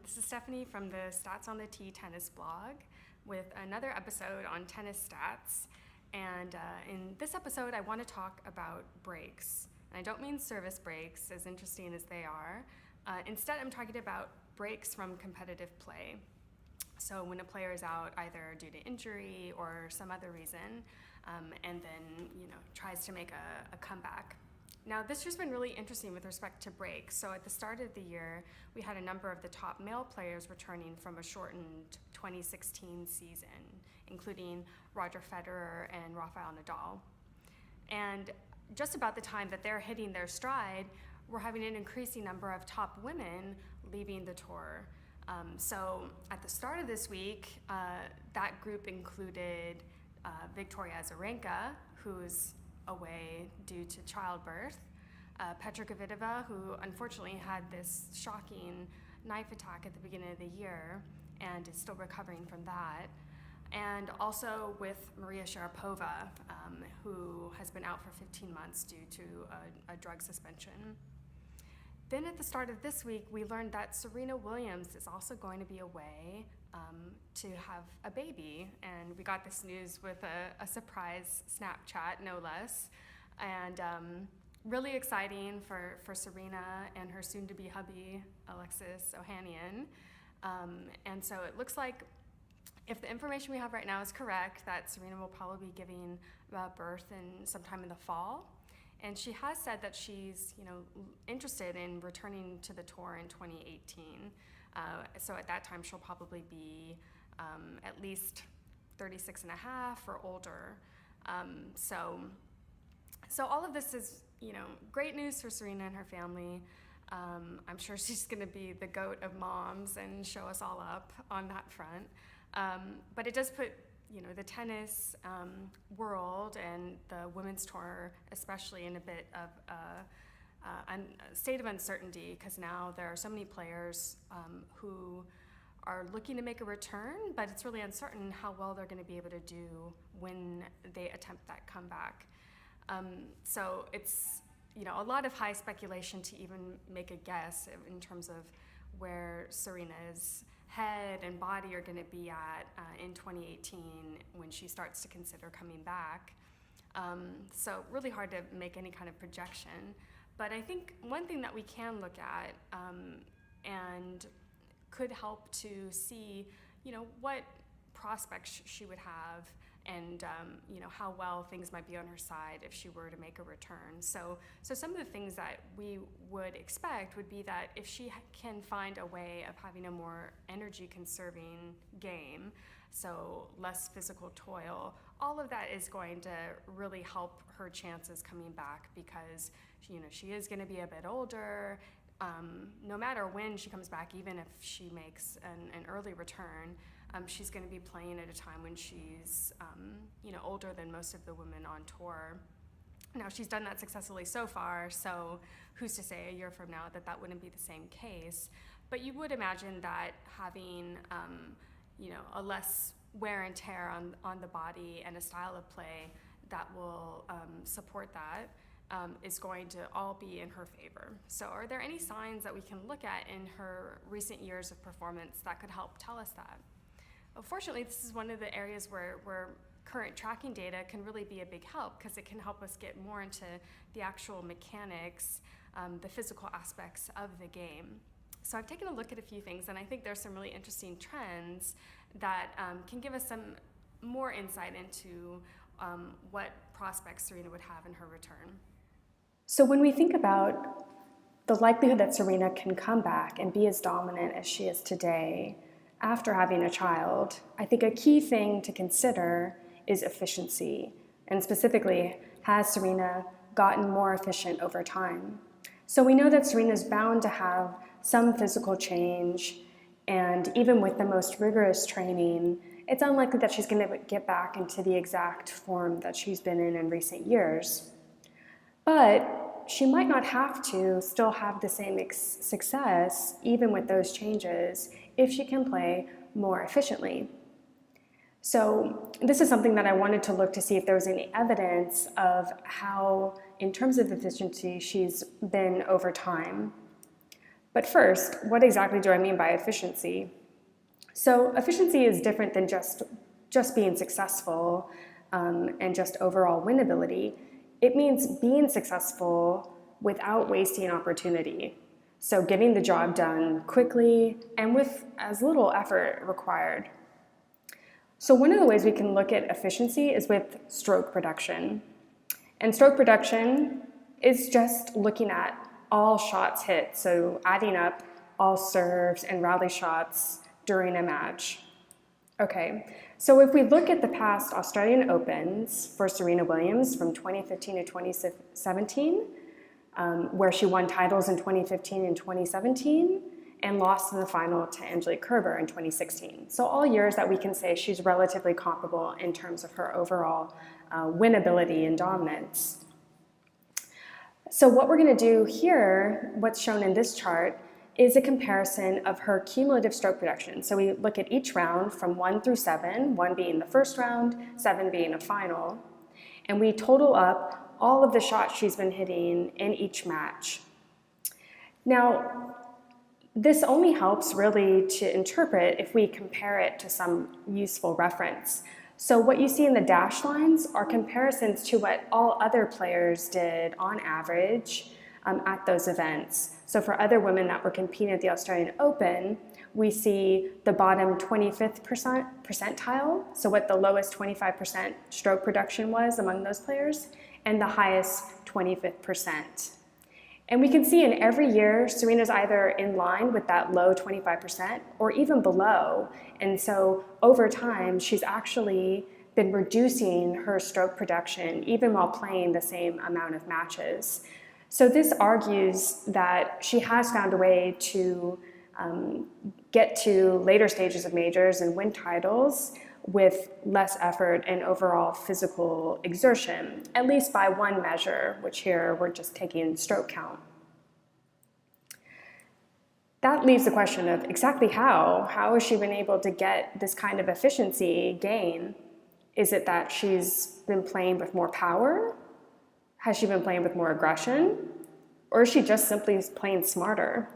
This is Stephanie from the StatsOnTheT tennis blog with another episode on tennis stats. And in this episode, I want to talk about breaks. And I don't mean service breaks, as interesting as they are. Instead, I'm talking about breaks from competitive play. So when a player is out either due to injury or some other reason, and then tries to make a comeback. Now, this year's been really interesting with respect to breaks. So at the start of the year, we had a number of the top male players returning from a shortened 2016 season, including Roger Federer and Rafael Nadal. And just about the time that they're hitting their stride, we're having an increasing number of top women leaving the tour. So at the start of this week, that group included Victoria Azarenka, who's away due to childbirth, Petra Kvitova, who unfortunately had this shocking knife attack at the beginning of the year and is still recovering from that, and also with Maria Sharapova, who has been out for 15 months due to a drug suspension. Then at the start of this week, we learned that Serena Williams is also going to be away to have a baby. And we got this news with a surprise Snapchat, no less. And really exciting for Serena and her soon-to-be hubby, Alexis Ohanian. And so it looks like, if the information we have right now is correct, that Serena will probably be giving birth sometime in the fall. And she has said that she's, interested in returning to the tour in 2018. So at that time, she'll probably be at least 36 and a half or older. So all of this is, great news for Serena and her family. I'm sure she's going to be the goat of moms and show us all up on that front. But it does put the tennis world and the women's tour especially in a bit of a state of uncertainty, because now there are so many players who are looking to make a return, but it's really uncertain how well they're going to be able to do when they attempt that comeback. So it's a lot of high speculation to even make a guess in terms of where Serena's head and body are going to be at in 2018 when she starts to consider coming back. So really hard to make any kind of projection. But I think one thing that we can look at and could help to see, what prospects she would have and how well things might be on her side if she were to make a return. So some of the things that we would expect would be that if she can find a way of having a more energy conserving game, so less physical toil, all of that is going to really help her chances coming back, because she is going to be a bit older. No matter when she comes back, even if she makes an early return, she's going to be playing at a time when she's older than most of the women on tour. Now, she's done that successfully so far, so who's to say a year from now that wouldn't be the same case. But you would imagine that having a less wear and tear on the body and a style of play that will support that is going to all be in her favor. So are there any signs that we can look at in her recent years of performance that could help tell us that? Well, fortunately, this is one of the areas where current tracking data can really be a big help, because it can help us get more into the actual mechanics, the physical aspects of the game. So I've taken a look at a few things, and I think there's some really interesting trends that can give us some more insight into what prospects Serena would have in her return. So when we think about the likelihood that Serena can come back and be as dominant as she is today after having a child, I think a key thing to consider is efficiency, and specifically, has Serena gotten more efficient over time? So we know that Serena's bound to have some physical change, and even with the most rigorous training, it's unlikely that she's going to get back into the exact form that she's been in recent years. But she might not have to still have the same success, even with those changes, if she can play more efficiently. So this is something that I wanted to look to see if there was any evidence of how, in terms of efficiency, she's been over time. But first, what exactly do I mean by efficiency? So efficiency is different than just being successful and just overall winnability. It means being successful without wasting opportunity. So getting the job done quickly and with as little effort required. So one of the ways we can look at efficiency is with stroke production. And stroke production is just looking at all shots hit, so adding up all serves and rally shots during a match. Okay, so if we look at the past Australian Opens for Serena Williams from 2015 to 2017, where she won titles in 2015 and 2017, and lost in the final to Angelique Kerber in 2016. So all years that we can say she's relatively comparable in terms of her overall winnability and dominance. So what we're going to do here, what's shown in this chart, is a comparison of her cumulative stroke production. So we look at each round from 1 through 7, 1 being the first round, 7 being a final, and we total up all of the shots she's been hitting in each match. Now, this only helps really to interpret if we compare it to some useful reference. So what you see in the dashed lines are comparisons to what all other players did on average at those events. So for other women that were competing at the Australian Open, we see the bottom 25th percentile, so what the lowest 25% stroke production was among those players, and the highest 25th percent. And we can see in every year, Serena's either in line with that low 25% or even below. And so over time, she's actually been reducing her stroke production even while playing the same amount of matches. So this argues that she has found a way to get to later stages of majors and win titles with less effort and overall physical exertion, at least by one measure, which here we're just taking stroke count. That leaves the question of exactly how has she been able to get this kind of efficiency gain? Is it that she's been playing with more power? Has she been playing with more aggression? Or is she just simply playing smarter?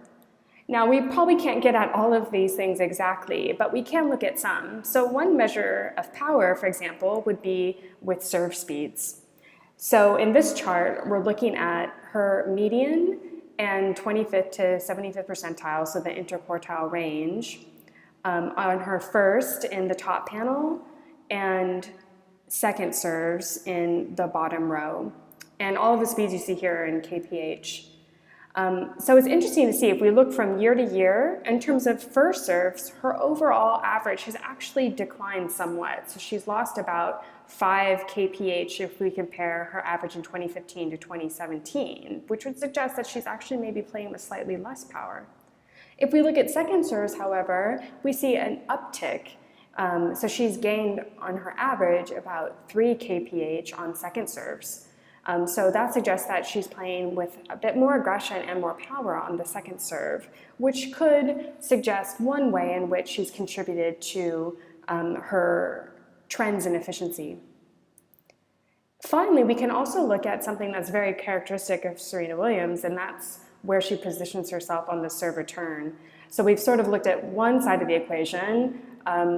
Now, we probably can't get at all of these things exactly, but we can look at some. So one measure of power, for example, would be with serve speeds. So in this chart, we're looking at her median and 25th to 75th percentile, so the interquartile range, on her first in the top panel and second serves in the bottom row. And all of the speeds you see here are in kph. So it's interesting to see if we look from year to year, in terms of first serves, her overall average has actually declined somewhat. So she's lost about 5 kph if we compare her average in 2015 to 2017, which would suggest that she's actually maybe playing with slightly less power. If we look at second serves, however, we see an uptick. So she's gained on her average about 3 kph on second serves. So that suggests that she's playing with a bit more aggression and more power on the second serve, which could suggest one way in which she's contributed to her trends in efficiency. Finally, we can also look at something that's very characteristic of Serena Williams, and that's where she positions herself on the serve return. So we've sort of looked at one side of the equation,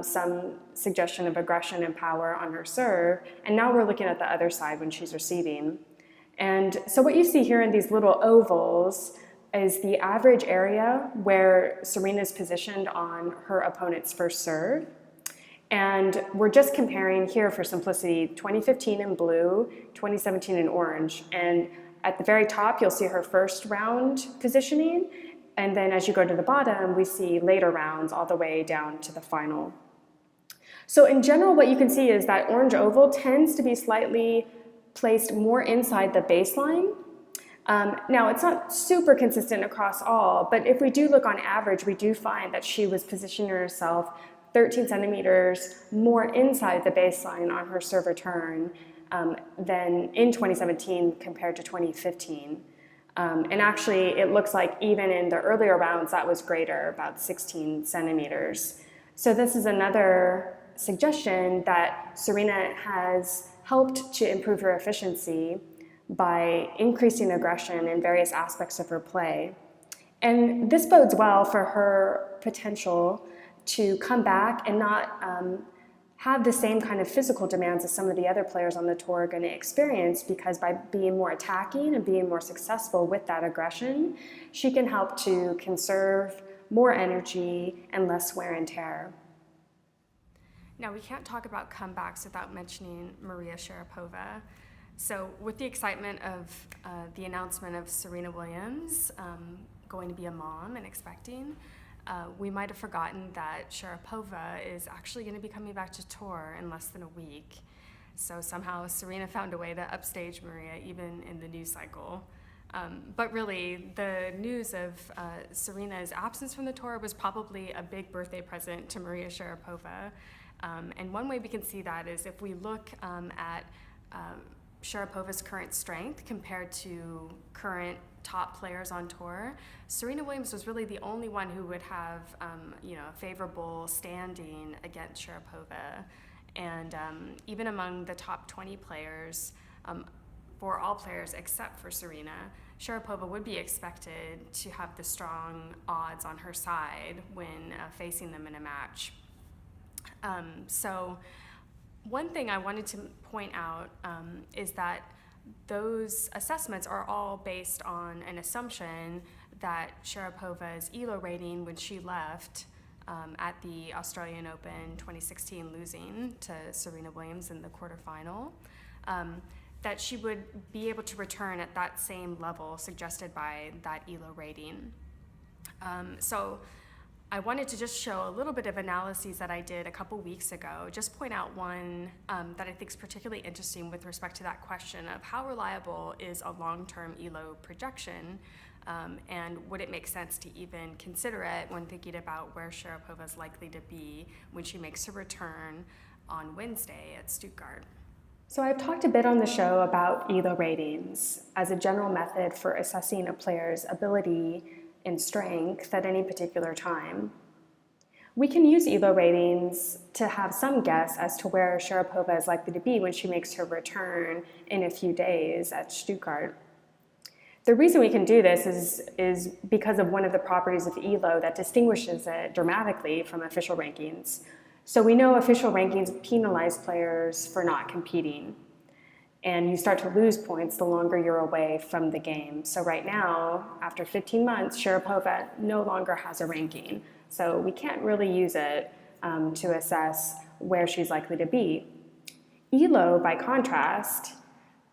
some suggestion of aggression and power on her serve, and now we're looking at the other side when she's receiving. And so what you see here in these little ovals is the average area where Serena's positioned on her opponent's first serve. And we're just comparing here for simplicity 2015 in blue, 2017 in orange. And at the very top, you'll see her first round positioning. And then as you go to the bottom, we see later rounds all the way down to the final. So in general, what you can see is that orange oval tends to be slightly placed more inside the baseline. Now, it's not super consistent across all, but if we do look on average, we do find that she was positioning herself 13 centimeters more inside the baseline on her serve return than in 2017 compared to 2015. And actually, it looks like even in the earlier rounds, that was greater, about 16 centimeters. So this is another suggestion that Serena has helped to improve her efficiency by increasing aggression in various aspects of her play. And this bodes well for her potential to come back and not have the same kind of physical demands as some of the other players on the tour are going to experience, because by being more attacking and being more successful with that aggression, she can help to conserve more energy and less wear and tear. Now, we can't talk about comebacks without mentioning Maria Sharapova. So with the excitement of the announcement of Serena Williams going to be a mom and expecting, we might have forgotten that Sharapova is actually going to be coming back to tour in less than a week. So somehow Serena found a way to upstage Maria even in the news cycle. But really, the news of Serena's absence from the tour was probably a big birthday present to Maria Sharapova. And one way we can see that is if we look at Sharapova's current strength compared to current top players on tour, Serena Williams was really the only one who would have a favorable standing against Sharapova. And even among the top 20 players, for all players except for Serena, Sharapova would be expected to have the strong odds on her side when facing them in a match. So one thing I wanted to point out is that those assessments are all based on an assumption that Sharapova's ELO rating when she left at the Australian Open 2016, losing to Serena Williams in the quarterfinal, that she would be able to return at that same level suggested by that ELO rating. So I wanted to just show a little bit of analyses that I did a couple weeks ago, just point out one that I think is particularly interesting with respect to that question of how reliable is a long-term ELO projection, and would it make sense to even consider it when thinking about where Sharapova is likely to be when she makes her return on Wednesday at Stuttgart. So I've talked a bit on the show about ELO ratings as a general method for assessing a player's ability and strength at any particular time. We can use ELO ratings to have some guess as to where Sharapova is likely to be when she makes her return in a few days at Stuttgart. The reason we can do this is because of one of the properties of ELO that distinguishes it dramatically from official rankings. So we know official rankings penalize players for not competing, and you start to lose points the longer you're away from the game. So right now, after 15 months, Sharapova no longer has a ranking. So we can't really use it to assess where she's likely to be. ELO, by contrast,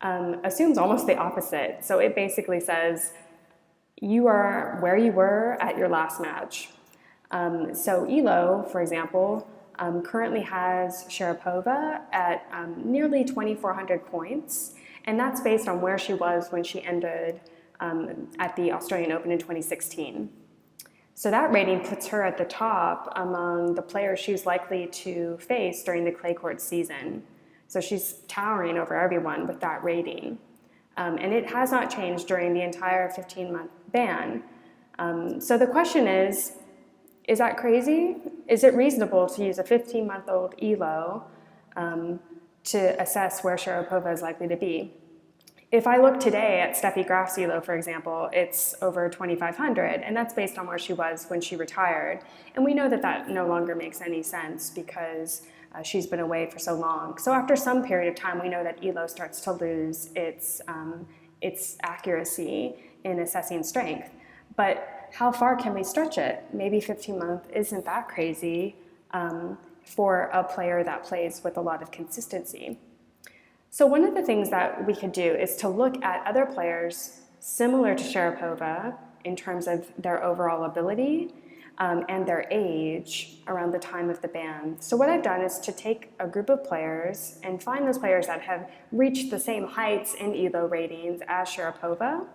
assumes almost the opposite. So it basically says, you are where you were at your last match. So ELO, for example, currently has Sharapova at nearly 2,400 points, and that's based on where she was when she ended at the Australian Open in 2016. So that rating puts her at the top among the players she's likely to face during the clay court season. So she's towering over everyone with that rating. And it has not changed during the entire 15-month ban. So the question is that crazy? Is it reasonable to use a 15-month-old ELO to assess where Sharapova is likely to be? If I look today at Steffi Graf's ELO, for example, it's over 2,500, and that's based on where she was when she retired. And we know that that no longer makes any sense because she's been away for so long. So after some period of time, we know that ELO starts to lose its accuracy in assessing strength. But how far can we stretch it? Maybe 15 months isn't that crazy for a player that plays with a lot of consistency. So one of the things that we could do is to look at other players similar to Sharapova in terms of their overall ability and their age around the time of the ban. So what I've done is to take a group of players and find those players that have reached the same heights in ELO ratings as Sharapova,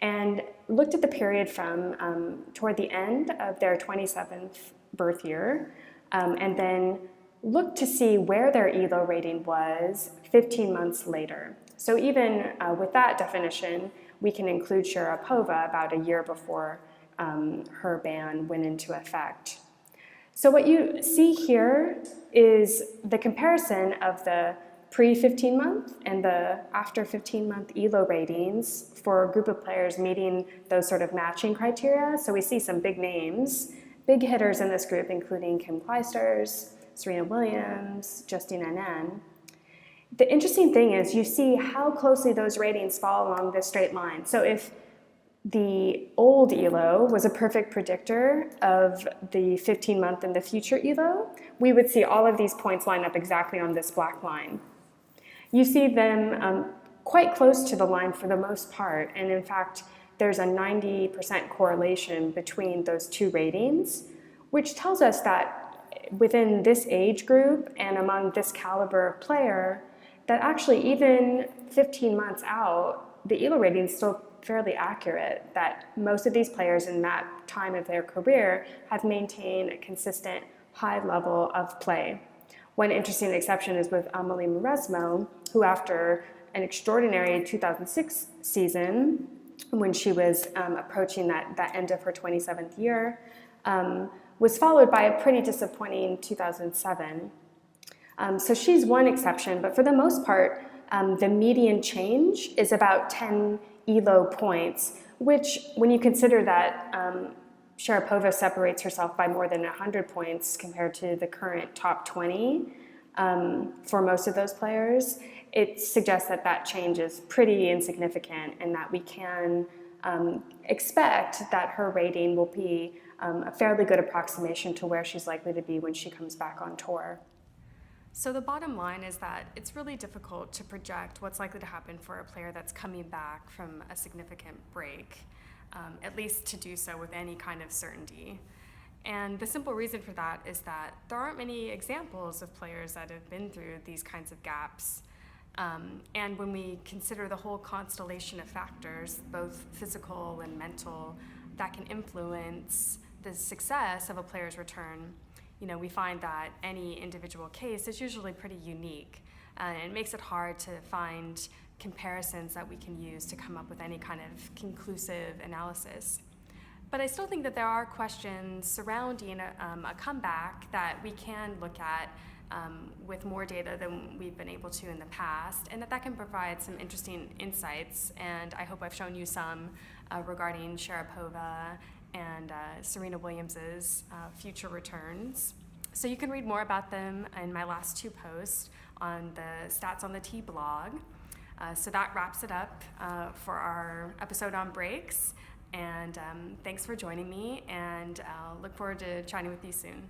and looked at the period from toward the end of their 27th birth year, and then looked to see where their ELO rating was 15 months later. So even with that definition, we can include Sharapova about a year before her ban went into effect. So what you see here is the comparison of the pre-15-month and the after 15-month ELO ratings for a group of players meeting those sort of matching criteria. So we see some big names, big hitters in this group, including Kim Clijsters, Serena Williams, Justine Henin. The interesting thing is you see how closely those ratings fall along this straight line. So if the old ELO was a perfect predictor of the 15-month and the future ELO, we would see all of these points line up exactly on this black line. You see them quite close to the line for the most part, and in fact, there's a 90% correlation between those two ratings, which tells us that within this age group and among this caliber of player, that actually even 15 months out, the ELO rating is still fairly accurate, that most of these players in that time of their career have maintained a consistent high level of play. One interesting exception is with Amelie Mauresmo, who after an extraordinary 2006 season, when she was approaching that end of her 27th year, was followed by a pretty disappointing 2007. So she's one exception, but for the most part, the median change is about 10 ELO points, which when you consider that Sharapova separates herself by more than 100 points compared to the current top 20 for most of those players, it suggests that that change is pretty insignificant and that we can expect that her rating will be a fairly good approximation to where she's likely to be when she comes back on tour. So the bottom line is that it's really difficult to project what's likely to happen for a player that's coming back from a significant break, at least to do so with any kind of certainty. And the simple reason for that is that there aren't many examples of players that have been through these kinds of gaps. And when we consider the whole constellation of factors, both physical and mental, that can influence the success of a player's return, we find that any individual case is usually pretty unique. And it makes it hard to find comparisons that we can use to come up with any kind of conclusive analysis. But I still think that there are questions surrounding a comeback that we can look at with more data than we've been able to in the past, and that can provide some interesting insights. And I hope I've shown you some regarding Sharapova and Serena Williams's future returns. So you can read more about them in my last two posts on the StatsOnTheT blog. So that wraps it up for our episode on breaks. And thanks for joining me, and I'll look forward to chatting with you soon.